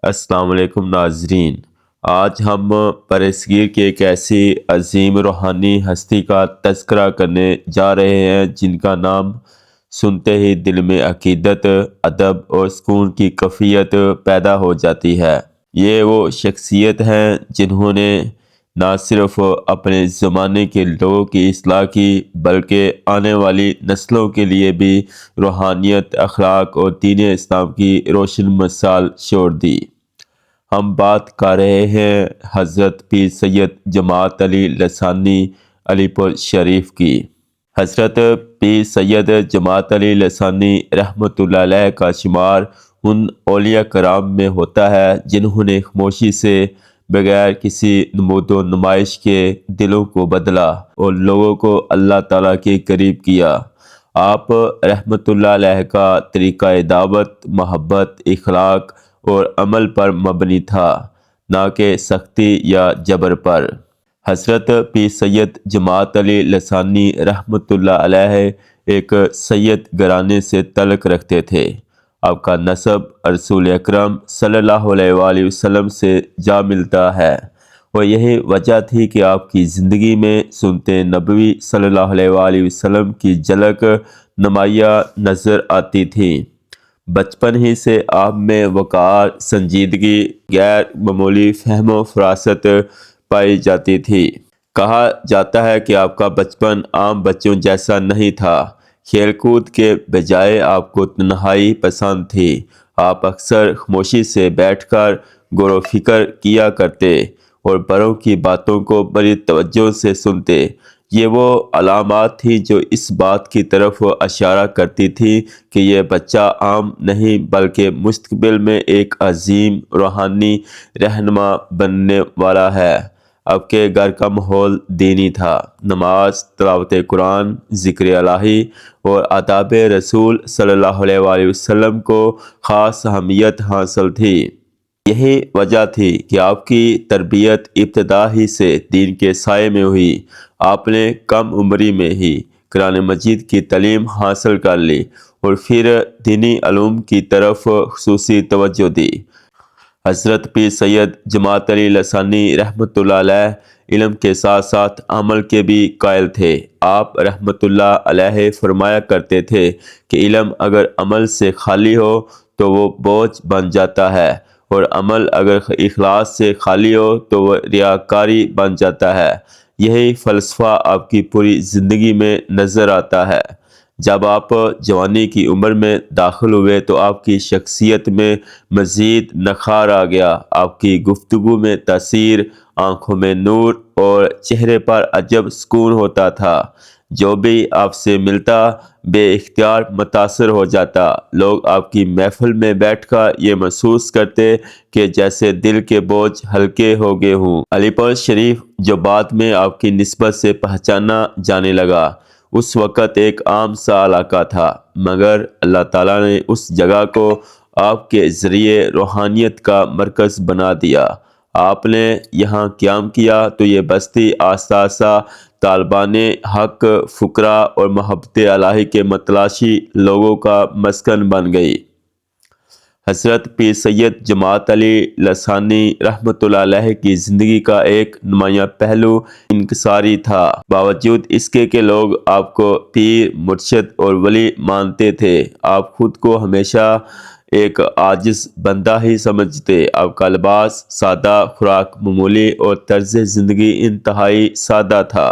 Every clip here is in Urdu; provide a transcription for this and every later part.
السلام علیکم ناظرین۔ آج ہم برصغیر کی ایک ایسی عظیم روحانی ہستی کا تذکرہ کرنے جا رہے ہیں جن کا نام سنتے ہی دل میں عقیدت، ادب اور سکون کی کیفیت پیدا ہو جاتی ہے۔ یہ وہ شخصیت ہیں جنہوں نے نہ صرف اپنے زمانے کے لوگوں کی اصلاح کی بلکہ آنے والی نسلوں کے لیے بھی روحانیت، اخلاق اور دین اسلام کی روشن مثال چھوڑ دی۔ ہم بات کر رہے ہیں حضرت پیر سید جماعت علی لسانی علی پور شریف کی۔ حضرت پیر سید جماعت علی لسانی رحمۃ اللہ علیہ کا شمار ان اولیاء کرام میں ہوتا ہے جنہوں نے خاموشی سے بغیر کسی نمود و نمائش کے دلوں کو بدلا اور لوگوں کو اللہ تعالیٰ کے قریب کیا۔ آپ رحمۃ اللہ علیہ کا طریقہ دعوت محبت، اخلاق اور عمل پر مبنی تھا، نہ کہ سختی یا جبر پر۔ حضرت پیر سید جماعت علی لسانی رحمۃ اللہ علیہ ایک سید گھرانے سے تعلق رکھتے تھے۔ آپ کا نسب رسول اکرم صلی اللہ علیہ وآلہ وسلم سے جا ملتا ہے اور یہی وجہ تھی کہ آپ کی زندگی میں سنت نبوی صلی اللہ علیہ وآلہ وسلم کی جھلک نمایاں نظر آتی تھی۔ بچپن ہی سے آپ میں وقار، سنجیدگی، غیر معمولی فہم و فراست پائی جاتی تھی۔ کہا جاتا ہے کہ آپ کا بچپن عام بچوں جیسا نہیں تھا۔ کھیل کود کے بجائے آپ کو تنہائی پسند تھی۔ آپ اکثر خاموشی سے بیٹھ کر غور و فکر کیا کرتے اور بڑوں کی باتوں کو بڑی توجہ سے سنتے۔ یہ وہ علامات تھیں جو اس بات کی طرف اشارہ کرتی تھی کہ یہ بچہ عام نہیں بلکہ مستقبل میں ایک عظیم روحانی رہنما بننے والا ہے۔ آپ کے گھر کا ماحول دینی تھا۔ نماز، تلاوت قرآن، ذکر الہی اور آداب رسول صلی اللہ علیہ وآلہ وسلم کو خاص اہمیت حاصل تھی۔ یہی وجہ تھی کہ آپ کی تربیت ابتدا ہی سے دین کے سائے میں ہوئی۔ آپ نے کم عمری میں ہی قرآن مجید کی تعلیم حاصل کر لی اور پھر دینی علوم کی طرف خصوصی توجہ دی۔ حضرت پیر سید جماعت علی لسانی رحمۃ اللہ علیہ علم کے ساتھ ساتھ عمل کے بھی قائل تھے۔ آپ رحمۃ اللہ علیہ فرمایا کرتے تھے کہ علم اگر عمل سے خالی ہو تو وہ بوجھ بن جاتا ہے اور عمل اگر اخلاص سے خالی ہو تو وہ ریاکاری بن جاتا ہے۔ یہی فلسفہ آپ کی پوری زندگی میں نظر آتا ہے۔ جب آپ جوانی کی عمر میں داخل ہوئے تو آپ کی شخصیت میں مزید نکھار آ گیا۔ آپ کی گفتگو میں تاثیر، آنکھوں میں نور اور چہرے پر عجب سکون ہوتا تھا۔ جو بھی آپ سے ملتا بے اختیار متاثر ہو جاتا۔ لوگ آپ کی محفل میں بیٹھ کر یہ محسوس کرتے کہ جیسے دل کے بوجھ ہلکے ہو گئے ہوں۔ علی پور شریف جو بعد میں آپ کی نسبت سے پہچانا جانے لگا، اس وقت ایک عام سا علاقہ تھا، مگر اللہ تعالیٰ نے اس جگہ کو آپ کے ذریعے روحانیت کا مرکز بنا دیا۔ آپ نے یہاں قیام کیا تو یہ بستی آہستہ آہستہ طالبان حق، فقراء اور محبت الہی کے متلاشی لوگوں کا مسکن بن گئی۔ حضرت پیر سید جماعت علی لسانی رحمۃ اللہ علیہ کی زندگی کا ایک نمایاں پہلو انکساری تھا۔ باوجود اس کے کہ لوگ آپ کو پیر، مرشد اور ولی مانتے تھے، آپ خود کو ہمیشہ ایک عاجز بندہ ہی سمجھتے۔ آپ کا لباس سادہ، خوراک معمولی اور طرز زندگی انتہائی سادہ تھا۔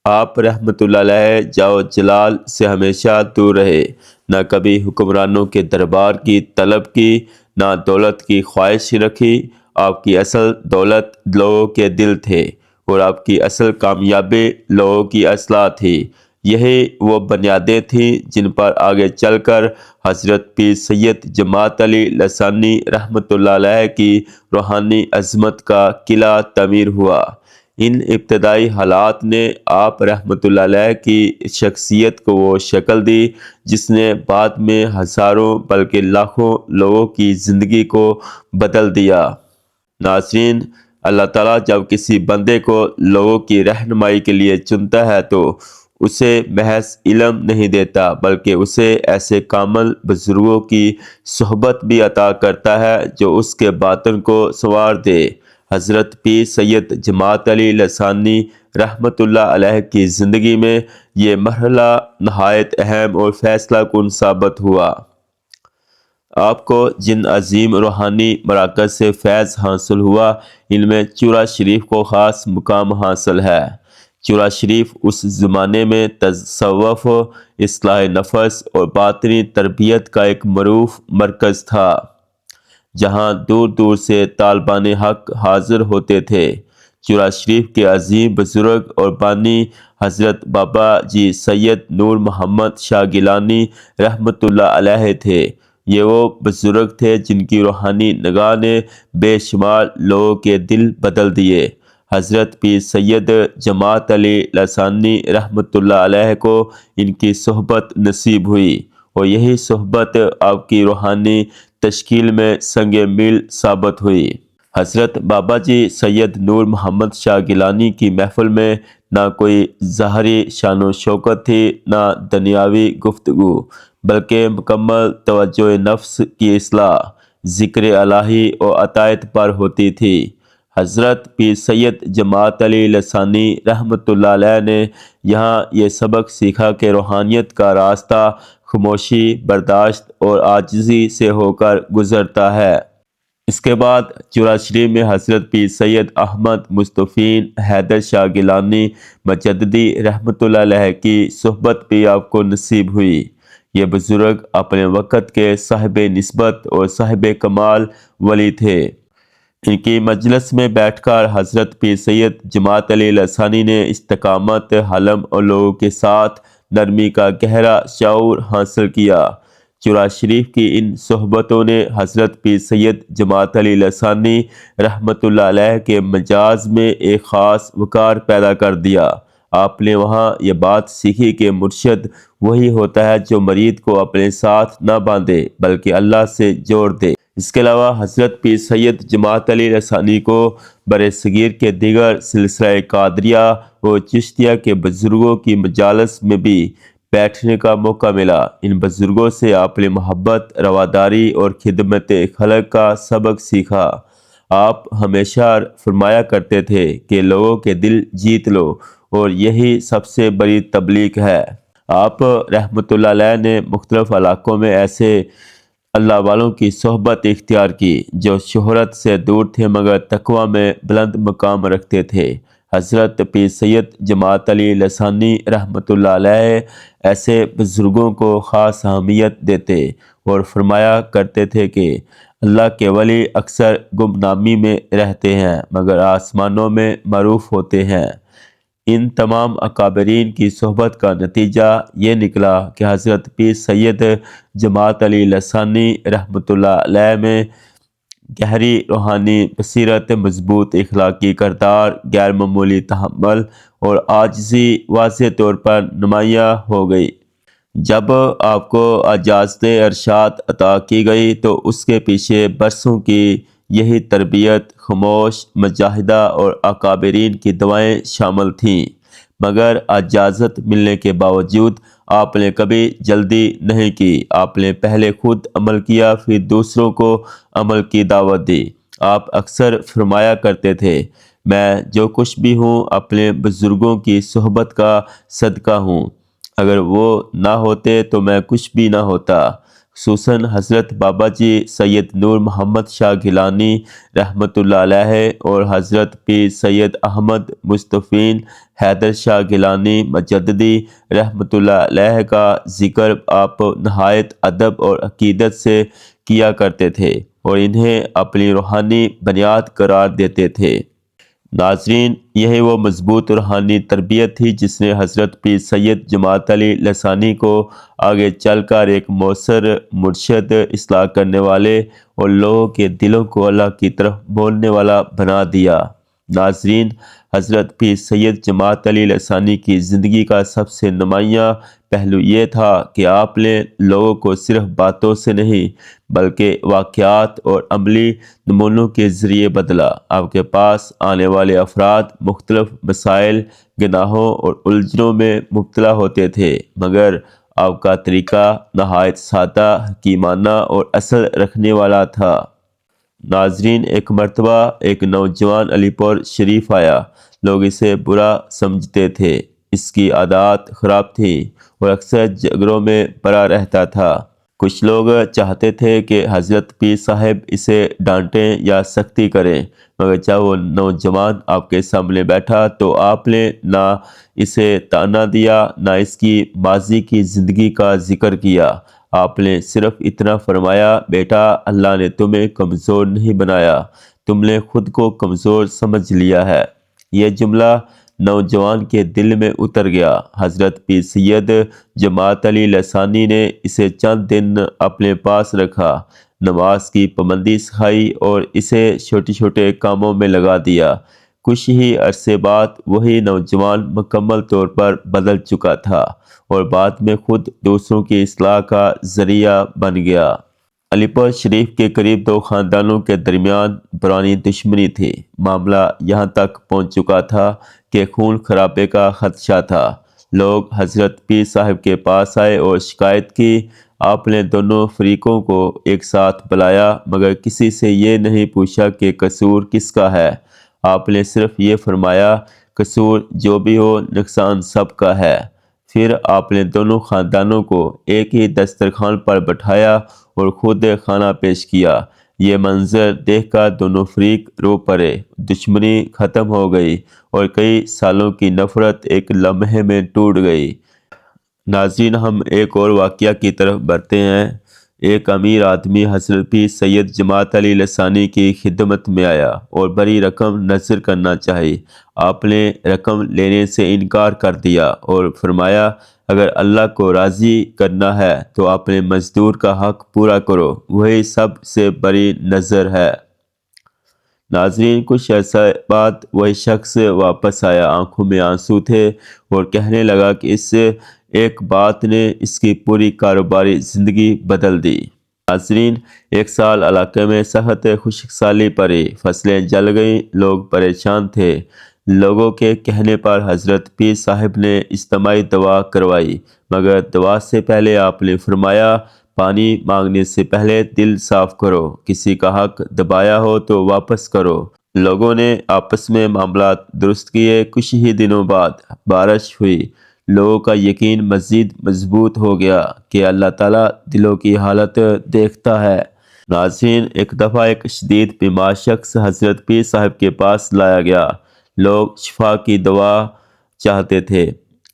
آپ رحمۃ اللہ علیہ جاو جلال سے ہمیشہ دور رہے، نہ کبھی حکمرانوں کے دربار کی طلب کی، نہ دولت کی خواہش رکھی۔ آپ کی اصل دولت لوگوں کے دل تھے اور آپ کی اصل کامیابی لوگوں کی اصلاح تھی۔ یہی وہ بنیادیں تھیں جن پر آگے چل کر حضرت پیر سید جماعت علی لسانی رحمۃ اللہ علیہ کی روحانی عظمت کا قلعہ تعمیر ہوا۔ ان ابتدائی حالات نے آپ رحمۃ اللہ علیہ کی شخصیت کو وہ شکل دی جس نے بعد میں ہزاروں بلکہ لاکھوں لوگوں کی زندگی کو بدل دیا۔ ناظرین، اللہ تعالیٰ جب کسی بندے کو لوگوں کی رہنمائی کے لیے چنتا ہے تو اسے محض علم نہیں دیتا بلکہ اسے ایسے کامل بزرگوں کی صحبت بھی عطا کرتا ہے جو اس کے باطن کو سنوار دے۔ حضرت پیر سید جماعت علی لسانی رحمۃ اللہ علیہ کی زندگی میں یہ مرحلہ نہایت اہم اور فیصلہ کن ثابت ہوا۔ آپ کو جن عظیم روحانی مراکز سے فیض حاصل ہوا، ان میں چورا شریف کو خاص مقام حاصل ہے۔ چورا شریف اس زمانے میں تصوف، اصلاح نفس اور باطنی تربیت کا ایک معروف مرکز تھا، جہاں دور دور سے طالبان حق حاضر ہوتے تھے۔ چورا شریف کے عظیم بزرگ اور بانی حضرت بابا جی سید نور محمد شاہ گیلانی رحمۃ اللہ علیہ تھے۔ یہ وہ بزرگ تھے جن کی روحانی نگاہ نے بے شمار لوگوں کے دل بدل دیے۔ حضرت پیر سید جماعت علی لسانی رحمۃ اللہ علیہ کو ان کی صحبت نصیب ہوئی، اور یہی صحبت آپ کی روحانی تشکیل میں سنگ میل ثابت ہوئی۔ حضرت بابا جی سید نور محمد شاہ گیلانی کی محفل میں نہ کوئی ظاہری شان و شوکت تھی، نہ دنیاوی گفتگو، بلکہ مکمل توجہ نفس کی اصلاح، ذکر الہی اور عطایت پر ہوتی تھی۔ حضرت پیر سید جماعت علی لسانی رحمۃ اللہ علیہ نے یہاں یہ سبق سیکھا کہ روحانیت کا راستہ خاموشی، برداشت اور عاجزی سے ہو کر گزرتا ہے۔ اس کے بعد چورا شریف میں حضرت پیر سید احمد مستفین حیدر شاہ گیلانی مجددی رحمۃ اللہ علیہ کی صحبت بھی آپ کو نصیب ہوئی۔ یہ بزرگ اپنے وقت کے صاحب نسبت اور صاحب کمال ولی تھے۔ ان کی مجلس میں بیٹھ کر حضرت پیر سید جماعت علی لسانی نے استقامت، حلم اور لوگوں کے ساتھ نرمی کا گہرا شعور حاصل کیا۔ چورا شریف کی ان صحبتوں نے حضرت پیر سید جماعت علی لسانی رحمۃ اللہ علیہ کے مجاز میں ایک خاص وقار پیدا کر دیا۔ آپ نے وہاں یہ بات سیکھی کہ مرشد وہی ہوتا ہے جو مرید کو اپنے ساتھ نہ باندھے بلکہ اللہ سے جوڑ دے۔ اس کے علاوہ حضرت پیر سید جماعت علی لسانی کو برِ صغیر کے دیگر سلسلہ قادریہ و چشتیہ کے بزرگوں کی مجالس میں بھی بیٹھنے کا موقع ملا۔ ان بزرگوں سے آپ نے محبت، رواداری اور خدمت خلق کا سبق سیکھا۔ آپ ہمیشہ فرمایا کرتے تھے کہ لوگوں کے دل جیت لو، اور یہی سب سے بڑی تبلیغ ہے۔ آپ رحمۃ اللہ علیہ نے مختلف علاقوں میں ایسے اللہ والوں کی صحبت اختیار کی جو شہرت سے دور تھے مگر تقویٰ میں بلند مقام رکھتے تھے۔ حضرت پیر سید جماعت علی لسانی رحمۃ اللہ علیہ ایسے بزرگوں کو خاص اہمیت دیتے اور فرمایا کرتے تھے کہ اللہ کے ولی اکثر گمنامی میں رہتے ہیں مگر آسمانوں میں معروف ہوتے ہیں۔ ان تمام اکابرین کی صحبت کا نتیجہ یہ نکلا کہ حضرت پیر سید جماعت علی لسانی رحمۃ اللہ علیہ میں گہری روحانی بصیرت، مضبوط اخلاقی کردار، غیر معمولی تحمل اور عاجزی واضح طور پر نمایاں ہو گئی۔ جب آپ کو اجازت ارشاد عطا کی گئی تو اس کے پیچھے برسوں کی یہی تربیت، خاموش مجاہدہ اور اکابرین کی دعائیں شامل تھیں، مگر اجازت ملنے کے باوجود آپ نے کبھی جلدی نہیں کی۔ آپ نے پہلے خود عمل کیا، پھر دوسروں کو عمل کی دعوت دی۔ آپ اکثر فرمایا کرتے تھے، میں جو کچھ بھی ہوں اپنے بزرگوں کی صحبت کا صدقہ ہوں، اگر وہ نہ ہوتے تو میں کچھ بھی نہ ہوتا۔ خصوصاً حضرت بابا جی سید نور محمد شاہ گیلانی رحمۃ اللہ علیہ اور حضرت پیر سید احمد مستفین حیدر شاہ گیلانی مجددی رحمۃ اللہ علیہ کا ذکر آپ نہایت ادب اور عقیدت سے کیا کرتے تھے اور انہیں اپنی روحانی بنیاد قرار دیتے تھے۔ ناظرین، یہی وہ مضبوط روحانی تربیت تھی جس نے حضرت پیر سید جماعت علی لسانی کو آگے چل کر ایک مؤثر مرشد، اصلاح کرنے والے اور لوگوں کے دلوں کو اللہ کی طرف مولنے والا بنا دیا۔ ناظرین، حضرت پیر سید جماعت علی لسانی کی زندگی کا سب سے نمایاں پہلو یہ تھا کہ آپ نے لوگوں کو صرف باتوں سے نہیں بلکہ واقعات اور عملی نمونوں کے ذریعے بدلا۔ آپ کے پاس آنے والے افراد مختلف مسائل، گناہوں اور الجھنوں میں مبتلا ہوتے تھے، مگر آپ کا طریقہ نہایت سادہ، حکیمانہ اور اثر رکھنے والا تھا۔ ناظرین، ایک مرتبہ ایک نوجوان علی پور شریف آیا۔ لوگ اسے برا سمجھتے تھے، اس کی عادات خراب تھیں اور اکثر جھگڑوں میں پڑا رہتا تھا۔ کچھ لوگ چاہتے تھے کہ حضرت پیر صاحب اسے ڈانٹیں یا سختی کریں، مگر جب وہ نوجوان آپ کے سامنے بیٹھا تو آپ نے نہ اسے طعنہ دیا نہ اس کی ماضی کی زندگی کا ذکر کیا۔ آپ نے صرف اتنا فرمایا، بیٹا، اللہ نے تمہیں کمزور نہیں بنایا، تم نے خود کو کمزور سمجھ لیا ہے۔ یہ جملہ نوجوان کے دل میں اتر گیا۔ حضرت پیر سید جماعت علی لسانی نے اسے چند دن اپنے پاس رکھا، نماز کی پابندی سکھائی اور اسے چھوٹے چھوٹے کاموں میں لگا دیا۔ کچھ ہی عرصے بعد وہی نوجوان مکمل طور پر بدل چکا تھا اور بعد میں خود دوسروں کی اصلاح کا ذریعہ بن گیا۔ علی پور شریف کے قریب دو خاندانوں کے درمیان پرانی دشمنی تھی۔ معاملہ یہاں تک پہنچ چکا تھا کہ خون خرابے کا خدشہ تھا۔ لوگ حضرت پیر صاحب کے پاس آئے اور شکایت کی۔ آپ نے دونوں فریقوں کو ایک ساتھ بلایا، مگر کسی سے یہ نہیں پوچھا کہ قصور کس کا ہے۔ آپ نے صرف یہ فرمایا، قصور جو بھی ہو، نقصان سب کا ہے۔ پھر آپ نے دونوں خاندانوں کو ایک ہی دسترخوان پر بٹھایا اور خود کھانا پیش کیا۔ یہ منظر دیکھ کر دونوں فریق رو پڑے، دشمنی ختم ہو گئی اور کئی سالوں کی نفرت ایک لمحے میں ٹوٹ گئی۔ ناظرین، ہم ایک اور واقعہ کی طرف بڑھتے ہیں۔ ایک امیر آدمی حضرت پیر سید جماعت علی لسانی کی خدمت میں آیا اور بڑی رقم نذر کرنا چاہی۔ آپ نے رقم لینے سے انکار کر دیا اور فرمایا، اگر اللہ کو راضی کرنا ہے تو اپنے مزدور کا حق پورا کرو، وہی سب سے بڑی نذر ہے۔ ناظرین، کچھ عرصہ بعد وہی شخص واپس آیا۔ آنکھوں میں آنسو تھے اور کہنے لگا کہ اس ایک بات نے اس کی پوری کاروباری زندگی بدل دی۔ ناظرین، ایک سال علاقے میں سخت خشک سالی پڑی، فصلیں جل گئیں، لوگ پریشان تھے۔ لوگوں کے کہنے پر حضرت پیر صاحب نے اجتماعی دعا کروائی، مگر دعا سے پہلے آپ نے فرمایا، پانی مانگنے سے پہلے دل صاف کرو، کسی کا حق دبایا ہو تو واپس کرو۔ لوگوں نے آپس میں معاملات درست کیے۔ کچھ ہی دنوں بعد بارش ہوئی۔ لوگوں کا یقین مزید مضبوط ہو گیا کہ اللہ تعالیٰ دلوں کی حالت دیکھتا ہے۔ ناظرین، ایک دفعہ ایک شدید بیمار شخص حضرت پیر صاحب کے پاس لایا گیا۔ لوگ شفا کی دعا چاہتے تھے۔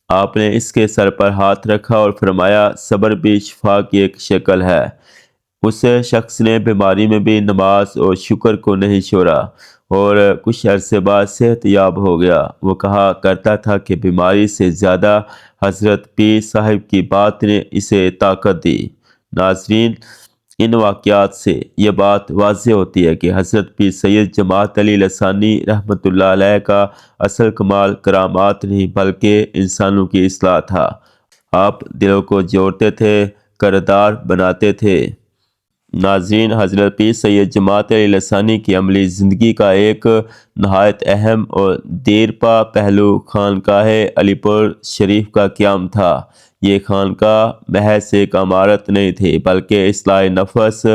آپ نے اس کے سر پر ہاتھ رکھا اور فرمایا، صبر بھی شفا کی ایک شکل ہے۔ اس شخص نے بیماری میں بھی نماز اور شکر کو نہیں چھوڑا اور کچھ عرصے بعد صحت یاب ہو گیا۔ وہ کہا کرتا تھا کہ بیماری سے زیادہ حضرت پیر صاحب کی بات نے اسے طاقت دی۔ ناظرین، ان واقعات سے یہ بات واضح ہوتی ہے کہ حضرت پیر سید جماعت علی لسانی رحمۃ اللہ علیہ کا اصل کمال کرامات نہیں بلکہ انسانوں کی اصلاح تھا۔ آپ دلوں کو جوڑتے تھے، کردار بناتے تھے۔ ناظرین، حضرت پیر سید جماعت علی لسانی کی عملی زندگی کا ایک نہایت اہم اور دیرپا پہلو خانقاہ علی پور شریف کا قیام تھا۔ یہ خانقاہ محض ایک عمارت نہیں تھی بلکہ اصلاح نفس،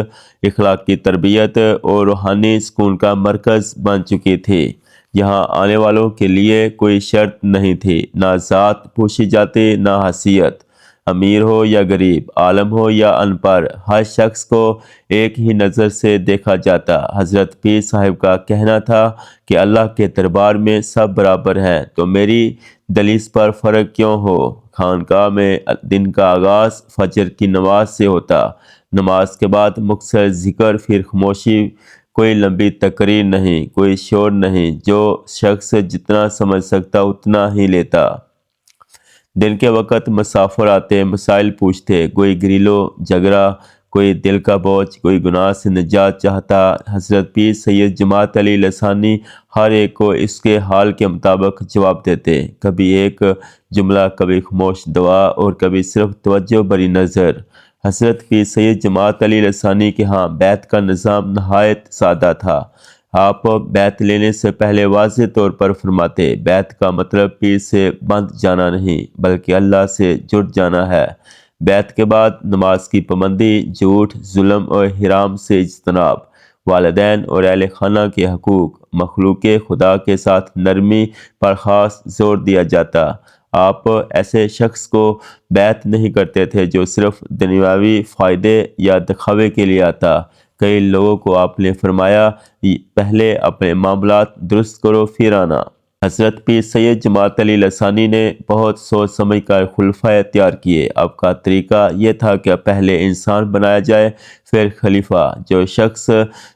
اخلاقی تربیت اور روحانی سکون کا مرکز بن چکی تھی۔ یہاں آنے والوں کے لیے کوئی شرط نہیں تھی، نہ ذات پوچھی جاتی نہ حیثیت۔ امیر ہو یا غریب، عالم ہو یا ان پڑھ، ہر شخص کو ایک ہی نظر سے دیکھا جاتا۔ حضرت پیر صاحب کا کہنا تھا کہ اللہ کے دربار میں سب برابر ہیں، تو میری دلیس پر فرق کیوں ہو؟ خانقاہ میں دن کا آغاز فجر کی نماز سے ہوتا۔ نماز کے بعد مختصر ذکر، پھر خاموشی، کوئی لمبی تقریر نہیں، کوئی شور نہیں، جو شخص جتنا سمجھ سکتا اتنا ہی لیتا۔ دن کے وقت مسافر آتے، مسائل پوچھتے، کوئی گھریلو جھگڑا، کوئی دل کا بوجھ، کوئی گناہ سے نجات چاہتا، حضرت پیر سید جماعت علی لسانی ہر ایک کو اس کے حال کے مطابق جواب دیتے، کبھی ایک جملہ، کبھی خاموش دعا اور کبھی صرف توجہ بری نظر۔ حضرت پیر سید جماعت علی لسانی کے ہاں بیعت کا نظام نہایت سادہ تھا۔ آپ بیعت لینے سے پہلے واضح طور پر فرماتے، بیعت کا مطلب پیر سے بندھ جانا نہیں بلکہ اللہ سے جڑ جانا ہے۔ بیعت کے بعد نماز کی پابندی، جھوٹ، ظلم اور حرام سے اجتناب، والدین اور اہل خانہ کے حقوق، مخلوق خدا کے ساتھ نرمی پر خاص زور دیا جاتا۔ آپ ایسے شخص کو بیعت نہیں کرتے تھے جو صرف دنیاوی فائدے یا دکھاوے کے لیے آتا۔ کئی لوگوں کو آپ نے فرمایا، پہلے اپنے معاملات درست کرو پھر آنا۔ حضرت پیر سید جماعت علی لسانی نے بہت سوچ سمجھ کر خلفائے تیار کیے۔ آپ کا طریقہ یہ تھا کہ پہلے انسان بنایا جائے پھر خلیفہ۔ جو شخص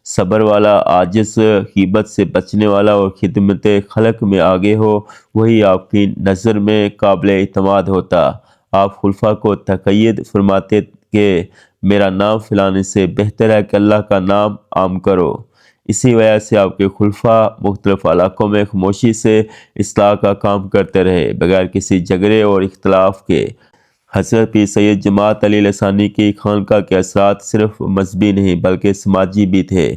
صبر والا، عاجز، غیبت سے بچنے والا اور خدمت خلق میں آگے ہو، وہی آپ کی نظر میں قابل اعتماد ہوتا۔ آپ خلفاء کو تقید فرماتے کہ میرا نام پھیلانے سے بہتر ہے کہ اللہ کا نام عام کرو۔ اسی وجہ سے آپ کے خلفاء مختلف علاقوں میں خاموشی سے اصلاح کا کام کرتے رہے، بغیر کسی جھگڑے اور اختلاف کے۔ حضرت پیر سید جماعت علی لسانی کی خانقاہ کے اثرات صرف مذہبی نہیں بلکہ سماجی بھی تھے۔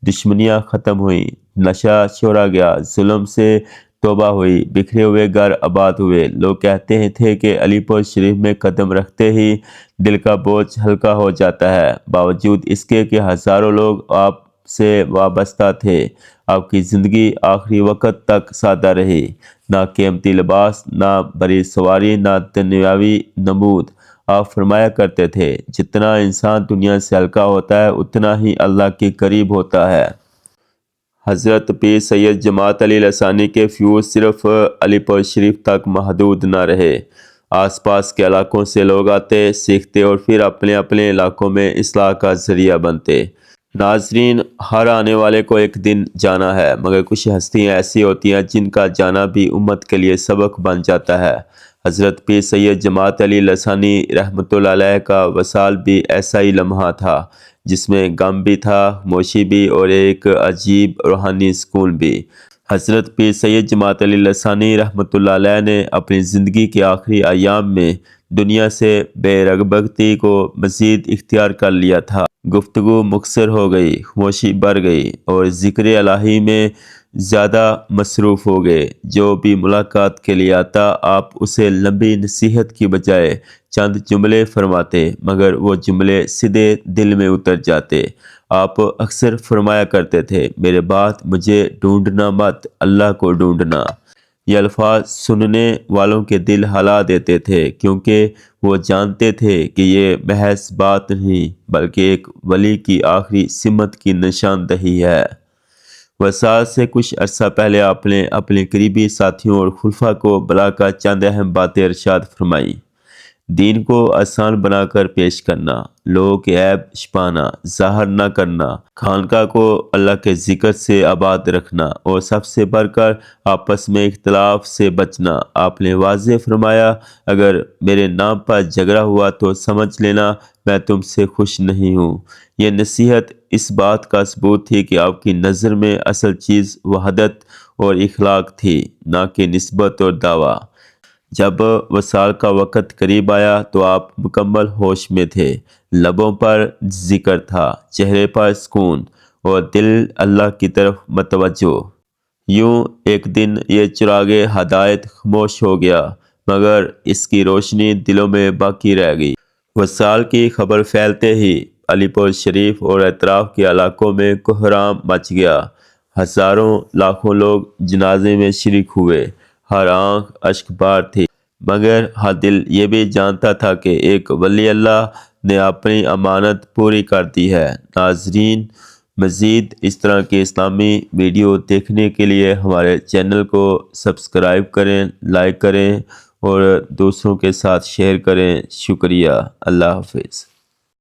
دشمنیاں ختم ہوئیں، نشہ چھوڑا گیا، ظلم سے توبہ ہوئی، بکھرے ہوئے گھر آباد ہوئے۔ لوگ کہتے تھے کہ علی پور شریف میں قدم رکھتے ہی دل کا بوجھ ہلکا ہو جاتا ہے۔ باوجود اس کے کہ ہزاروں لوگ آپ سے وابستہ تھے، آپ کی زندگی آخری وقت تک سادہ رہی۔ نہ قیمتی لباس، نہ بڑی سواری، نہ دنیاوی نمود۔ آپ فرمایا کرتے تھے، جتنا انسان دنیا سے ہلکا ہوتا ہے اتنا ہی اللہ کے قریب ہوتا ہے۔ حضرت پیر سید جماعت علی لسانی کے فیوز صرف علی پور شریف تک محدود نہ رہے۔ آس پاس کے علاقوں سے لوگ آتے، سیکھتے اور پھر اپنے اپنے علاقوں میں اصلاح کا ذریعہ بنتے۔ ناظرین، ہر آنے والے کو ایک دن جانا ہے، مگر کچھ ہستیاں ایسی ہوتی ہیں جن کا جانا بھی امت کے لیے سبق بن جاتا ہے۔ حضرت پیر سید جماعت علی لسانی رحمۃ اللہ علیہ کا وصال بھی ایسا ہی لمحہ تھا، جس میں غم بھی تھا، خاموشی بھی اور ایک عجیب روحانی سکون بھی۔ حضرت پیر سید جماعت علی لسانی رحمۃ اللہ علیہ نے اپنی زندگی کے آخری ایام میں دنیا سے بے رغبتی کو مزید اختیار کر لیا تھا۔ گفتگو مختصر ہو گئی، خاموشی بڑھ گئی اور ذکر الہی میں زیادہ مصروف ہو گئے۔ جو بھی ملاقات کے لیے آتا، آپ اسے لمبی نصیحت کی بجائے چند جملے فرماتے، مگر وہ جملے سیدھے دل میں اتر جاتے۔ آپ اکثر فرمایا کرتے تھے، میرے بعد مجھے ڈھونڈنا مت، اللہ کو ڈھونڈنا۔ یہ الفاظ سننے والوں کے دل ہلا دیتے تھے، کیونکہ وہ جانتے تھے کہ یہ محض بات نہیں بلکہ ایک ولی کی آخری سمت کی نشاندہی ہے۔ وصال سے کچھ عرصہ پہلے آپ نے اپنے قریبی ساتھیوں اور خلفاء کو بلا کر چند اہم باتیں ارشاد فرمائیں۔ دین کو آسان بنا کر پیش کرنا، لوگوں کے عیب چھپانا، ظاہر نہ کرنا، خانقاہ کو اللہ کے ذکر سے آباد رکھنا اور سب سے بڑھ کر آپس میں اختلاف سے بچنا۔ آپ نے واضح فرمایا، اگر میرے نام پر جھگڑا ہوا تو سمجھ لینا میں تم سے خوش نہیں ہوں۔ یہ نصیحت اس بات کا ثبوت تھی کہ آپ کی نظر میں اصل چیز وحدت اور اخلاق تھی، نہ کہ نسبت اور دعویٰ۔ جب وصال کا وقت قریب آیا تو آپ مکمل ہوش میں تھے، لبوں پر ذکر تھا، چہرے پر سکون اور دل اللہ کی طرف متوجہ۔ یوں ایک دن یہ چراغ ہدایت خاموش ہو گیا، مگر اس کی روشنی دلوں میں باقی رہ گئی۔ وصال کی خبر پھیلتے ہی علی پور شریف اور اطراف کے علاقوں میں کوہرام مچ گیا۔ ہزاروں لاکھوں لوگ جنازے میں شریک ہوئے، ہر آنکھ اشک بار تھی، مگر ہر دل یہ بھی جانتا تھا کہ ایک ولی اللہ نے اپنی امانت پوری کر دی ہے۔ ناظرین، مزید اس طرح کے اسلامی ویڈیو دیکھنے کے لیے ہمارے چینل کو سبسکرائب کریں، لائک کریں اور دوسروں کے ساتھ شیئر کریں۔ شکریہ۔ اللہ حافظ۔